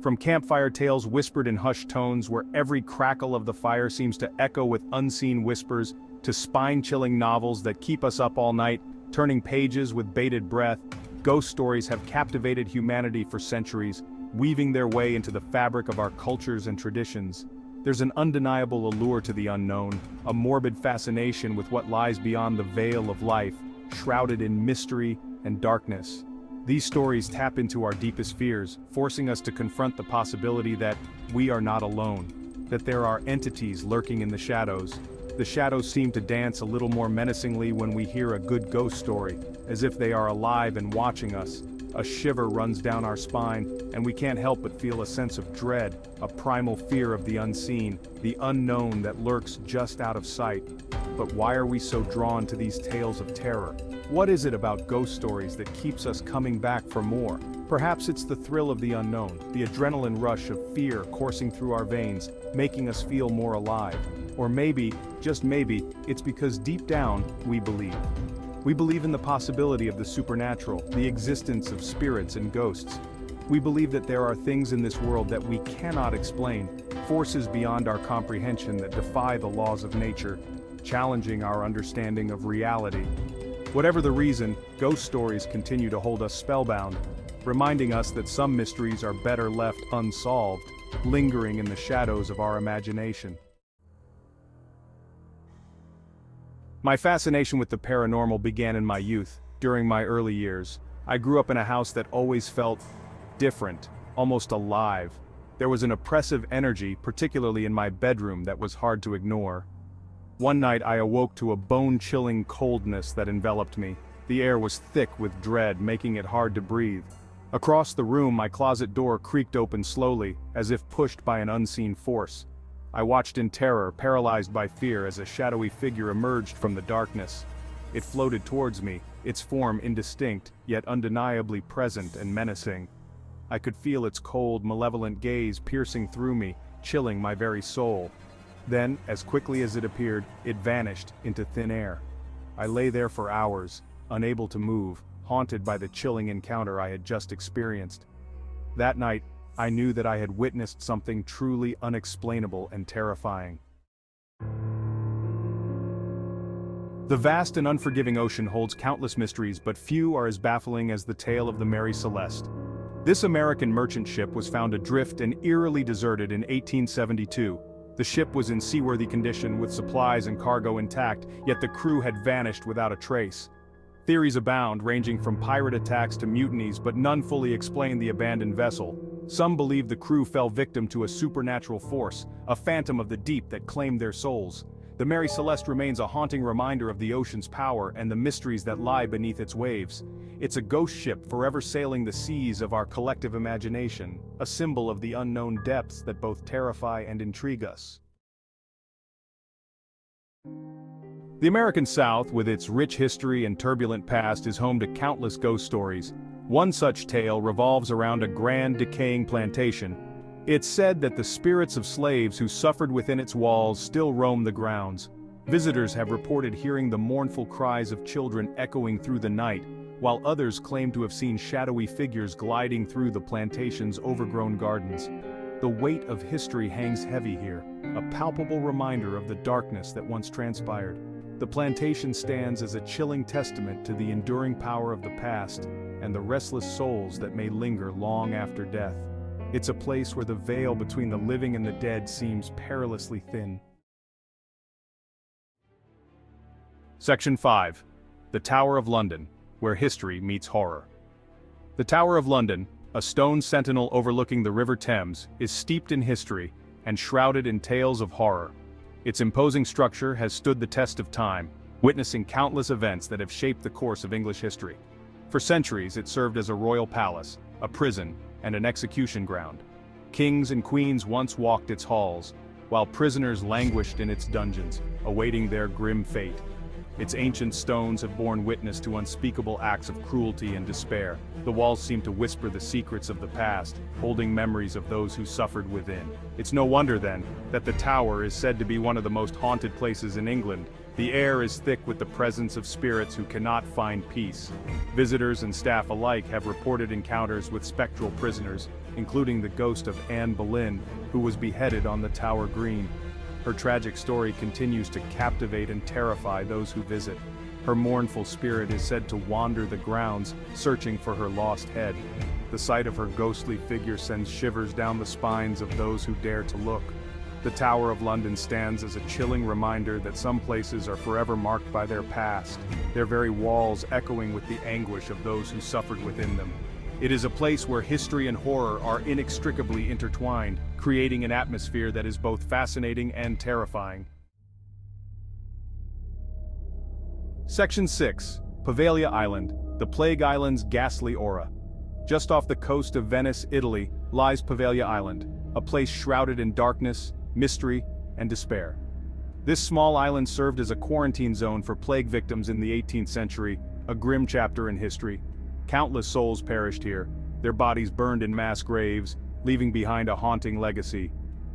From campfire tales whispered in hushed tones where every crackle of the fire seems to echo with unseen whispers, to spine-chilling novels that keep us up all night, turning pages with bated breath, ghost stories have captivated humanity for centuries, weaving their way into the fabric of our cultures and traditions. There's an undeniable allure to the unknown, a morbid fascination with what lies beyond the veil of life, shrouded in mystery and darkness. These stories tap into our deepest fears, forcing us to confront the possibility that we are not alone, that there are entities lurking in the shadows. The shadows seem to dance a little more menacingly when we hear a good ghost story, as if they are alive and watching us. A shiver runs down our spine, and we can't help but feel a sense of dread, a primal fear of the unseen, the unknown that lurks just out of sight. But why are we so drawn to these tales of terror? What is it about ghost stories that keeps us coming back for more? Perhaps it's the thrill of the unknown, the adrenaline rush of fear coursing through our veins, making us feel more alive. Or maybe, just maybe, it's because deep down, we believe. We believe in the possibility of the supernatural, the existence of spirits and ghosts. We believe that there are things in this world that we cannot explain, forces beyond our comprehension that defy the laws of nature, challenging our understanding of reality. Whatever the reason, ghost stories continue to hold us spellbound, reminding us that some mysteries are better left unsolved, lingering in the shadows of our imagination. My fascination with the paranormal began in my youth, during my early years. I grew up in a house that always felt different, almost alive. There was an oppressive energy, particularly in my bedroom, that was hard to ignore. One night I awoke to a bone-chilling coldness that enveloped me. The air was thick with dread, making it hard to breathe. Across the room, my closet door creaked open slowly, as if pushed by an unseen force. I watched in terror, paralyzed by fear, as a shadowy figure emerged from the darkness. It floated towards me, its form indistinct, yet undeniably present and menacing. I could feel its cold, malevolent gaze piercing through me, chilling my very soul. Then, as quickly as it appeared, it vanished into thin air. I lay there for hours, unable to move, haunted by the chilling encounter I had just experienced. That night, I knew that I had witnessed something truly unexplainable and terrifying. The vast and unforgiving ocean holds countless mysteries, but few are as baffling as the tale of the Mary Celeste. This American merchant ship was found adrift and eerily deserted in 1872. The ship was in seaworthy condition with supplies and cargo intact, yet the crew had vanished without a trace. Theories abound, ranging from pirate attacks to mutinies, but none fully explain the abandoned vessel. Some believe the crew fell victim to a supernatural force, a phantom of the deep that claimed their souls. The Mary Celeste remains a haunting reminder of the ocean's power and the mysteries that lie beneath its waves. It's a ghost ship forever sailing the seas of our collective imagination, a symbol of the unknown depths that both terrify and intrigue us. The American South, with its rich history and turbulent past, is home to countless ghost stories. One such tale revolves around a grand, decaying plantation. It's said that the spirits of slaves who suffered within its walls still roam the grounds. Visitors have reported hearing the mournful cries of children echoing through the night, while others claim to have seen shadowy figures gliding through the plantation's overgrown gardens. The weight of history hangs heavy here, a palpable reminder of the darkness that once transpired. The plantation stands as a chilling testament to the enduring power of the past and the restless souls that may linger long after death. It's a place where the veil between the living and the dead seems perilously thin. Section 5. The Tower of London, where history meets horror. The Tower of London, a stone sentinel overlooking the River Thames, is steeped in history and shrouded in tales of horror. Its imposing structure has stood the test of time, witnessing countless events that have shaped the course of English history. For centuries, it served as a royal palace, a prison, and an execution ground. Kings and queens once walked its halls, while prisoners languished in its dungeons, awaiting their grim fate. Its ancient stones have borne witness to unspeakable acts of cruelty and despair. The walls seem to whisper the secrets of the past, holding memories of those who suffered within. It's no wonder, then, that the tower is said to be one of the most haunted places in England. The air is thick with the presence of spirits who cannot find peace. Visitors and staff alike have reported encounters with spectral prisoners, including the ghost of Anne Boleyn, who was beheaded on the Tower Green. Her tragic story continues to captivate and terrify those who visit. Her mournful spirit is said to wander the grounds, searching for her lost head. The sight of her ghostly figure sends shivers down the spines of those who dare to look. The Tower of London stands as a chilling reminder that some places are forever marked by their past, their very walls echoing with the anguish of those who suffered within them. It is a place where history and horror are inextricably intertwined, creating an atmosphere that is both fascinating and terrifying. Section 6. Poveglia Island, the Plague Island's ghastly aura. Just off the coast of Venice, Italy, lies Poveglia Island, a place shrouded in darkness, mystery, and despair. This small island served as a quarantine zone for plague victims in the 18th century, a grim chapter in history. Countless souls perished here, their bodies burned in mass graves, leaving behind a haunting legacy.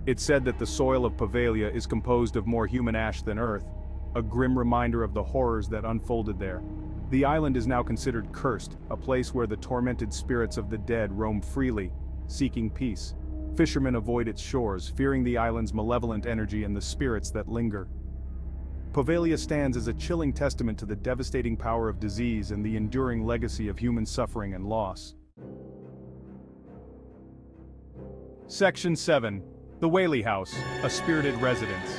It's said that the soil of Poveglia is composed of more human ash than earth, a grim reminder of the horrors that unfolded there. The island is now considered cursed, a place where the tormented spirits of the dead roam freely, seeking peace. Fishermen avoid its shores, fearing the island's malevolent energy and the spirits that linger. Poveglia stands as a chilling testament to the devastating power of disease and the enduring legacy of human suffering and loss. Section 7. The Whaley House, a spirited residence.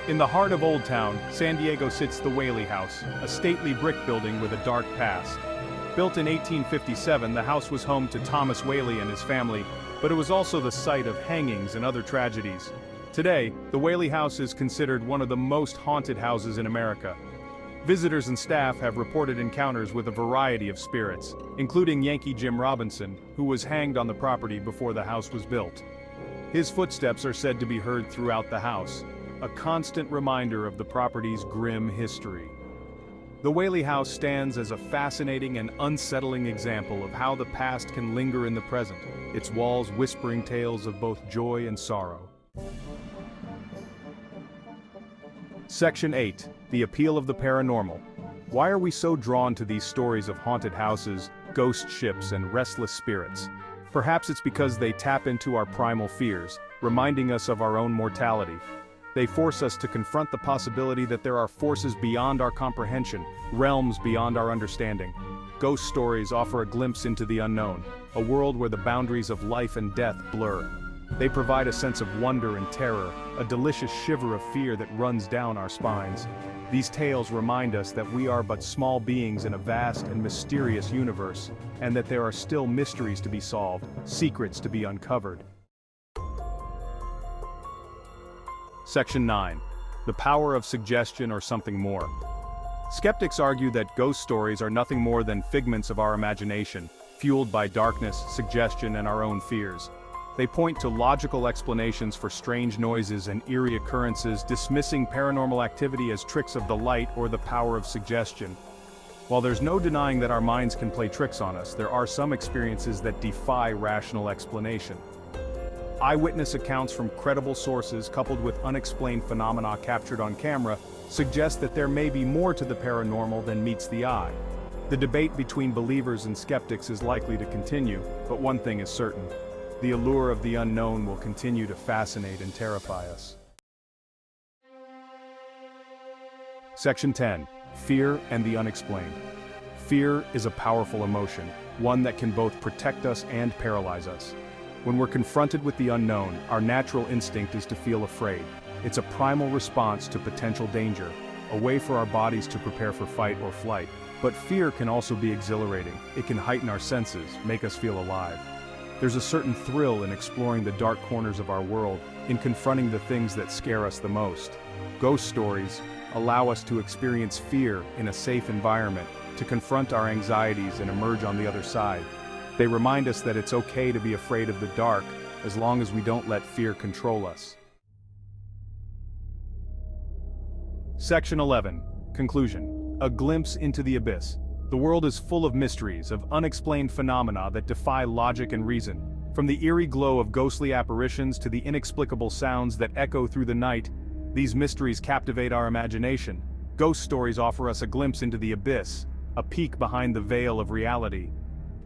In the heart of Old Town, San Diego sits the Whaley House, a stately brick building with a dark past. Built in 1857, the house was home to Thomas Whaley and his family, but it was also the site of hangings and other tragedies. Today, the Whaley House is considered one of the most haunted houses in America. Visitors and staff have reported encounters with a variety of spirits, including Yankee Jim Robinson, who was hanged on the property before the house was built. His footsteps are said to be heard throughout the house, a constant reminder of the property's grim history. The Whaley House stands as a fascinating and unsettling example of how the past can linger in the present, its walls whispering tales of both joy and sorrow. Section 8. The Appeal of the Paranormal. Why are we so drawn to these stories of haunted houses, ghost ships, and restless spirits? Perhaps it's because they tap into our primal fears, reminding us of our own mortality. They force us to confront the possibility that there are forces beyond our comprehension, realms beyond our understanding. Ghost stories offer a glimpse into the unknown, a world where the boundaries of life and death blur. They provide a sense of wonder and terror, a delicious shiver of fear that runs down our spines. These tales remind us that we are but small beings in a vast and mysterious universe, and that there are still mysteries to be solved, secrets to be uncovered. Section 9. The Power of Suggestion or Something More. Skeptics argue that ghost stories are nothing more than figments of our imagination, fueled by darkness, suggestion, and our own fears. They point to logical explanations for strange noises and eerie occurrences, dismissing paranormal activity as tricks of the light or the power of suggestion. While there's no denying that our minds can play tricks on us, there are some experiences that defy rational explanation. Eyewitness accounts from credible sources coupled with unexplained phenomena captured on camera suggest that there may be more to the paranormal than meets the eye. The debate between believers and skeptics is likely to continue, but one thing is certain: the allure of the unknown will continue to fascinate and terrify us. Section 10. Fear and the Unexplained. Fear is a powerful emotion, one that can both protect us and paralyze us. When we're confronted with the unknown, our natural instinct is to feel afraid. It's a primal response to potential danger, a way for our bodies to prepare for fight or flight. But fear can also be exhilarating. It can heighten our senses, make us feel alive. There's a certain thrill in exploring the dark corners of our world, in confronting the things that scare us the most. Ghost stories allow us to experience fear in a safe environment, to confront our anxieties and emerge on the other side. They remind us that it's okay to be afraid of the dark, as long as we don't let fear control us. Section 11. Conclusion. A glimpse into the abyss. The world is full of mysteries, of unexplained phenomena that defy logic and reason. From the eerie glow of ghostly apparitions to the inexplicable sounds that echo through the night, these mysteries captivate our imagination. Ghost stories offer us a glimpse into the abyss, a peek behind the veil of reality.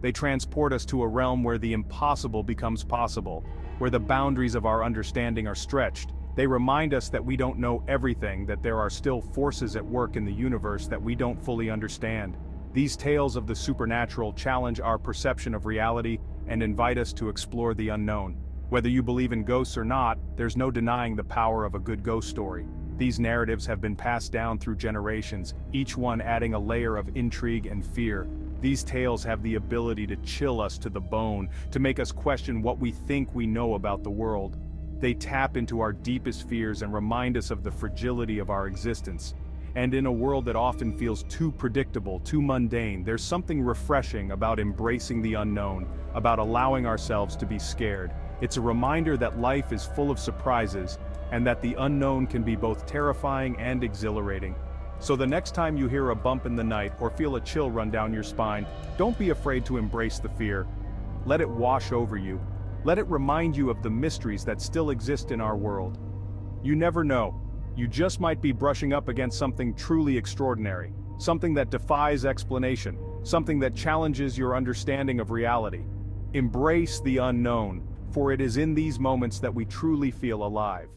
They transport us to a realm where the impossible becomes possible, where the boundaries of our understanding are stretched. They remind us that we don't know everything, that there are still forces at work in the universe that we don't fully understand. These tales of the supernatural challenge our perception of reality and invite us to explore the unknown. Whether you believe in ghosts or not, there's no denying the power of a good ghost story. These narratives have been passed down through generations, each one adding a layer of intrigue and fear. These tales have the ability to chill us to the bone, to make us question what we think we know about the world. They tap into our deepest fears and remind us of the fragility of our existence. And in a world that often feels too predictable, too mundane, there's something refreshing about embracing the unknown, about allowing ourselves to be scared. It's a reminder that life is full of surprises, and that the unknown can be both terrifying and exhilarating. So the next time you hear a bump in the night or feel a chill run down your spine, don't be afraid to embrace the fear. Let it wash over you. Let it remind you of the mysteries that still exist in our world. You never know. You just might be brushing up against something truly extraordinary, something that defies explanation, something that challenges your understanding of reality. Embrace the unknown, for it is in these moments that we truly feel alive.